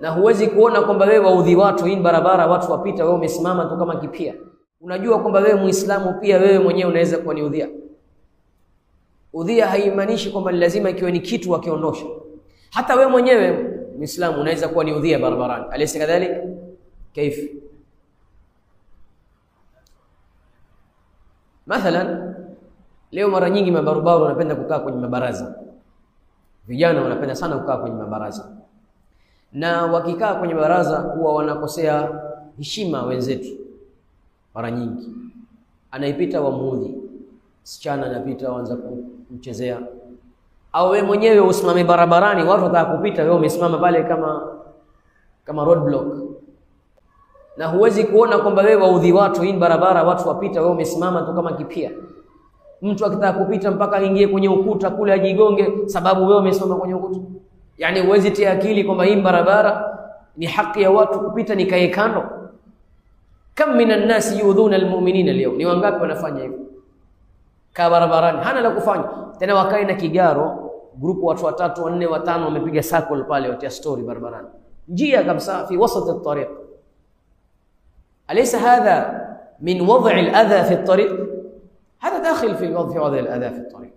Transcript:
na huwezi kuona kwamba wewe waudhi watu, hii barabara watu wapita, wewe umesimama tu kama kipia. Unajua kwamba wewe Muislamu pia wewe mwenyewe unaweza kuwa ni udhia. Udhia haimaanishi kwamba lazima ikiwa ni kitu wakiondosha. Hata wewe mwenyewe Muislamu unaweza kuwa ni udhia barabarani. Alaysa kadhalik? Kaif? Mathalan, leo mara nyingi mabarubaru wanapenda kukaa kwenye mabaraza. Vijana wanapenda sana kukaa kwenye mabaraza. Na wakikaa kwenye baraza huwa wanakosea heshima wenzetu. Mara nyingi anaipita wamuudhi, msichana anapita waanza kumchezea, au wewe mwenyewe usimame barabarani watu wataka kupita, wewe umesimama pale kama roadblock, na huwezi kuona kwamba wewe waudhi watu, hii barabara watu wapita, wewe umesimama tu kama kipia. Mtu akitaka kupita mpaka aingie kwenye ukuta kule ajigonge sababu wewe umesimama kwenye ukuta. Yani huwezi tia akili kwamba hii barabara ni haki ya watu kupita, nikae kando. Kam minan nasi yudhuna almu'minina leo, ni wangapi wanafanya hivyo? Kaa barabarani hana la kufanya tena, wakae na kigaro grupu watu watatu wanne watano wamepiga circle pale watia story barabarani, njia kabisa fi wasat at-tariq. Alaysa hadha min wad'i al-adha fi at-tariq? هذا داخل في وضع الأذى في الطريق.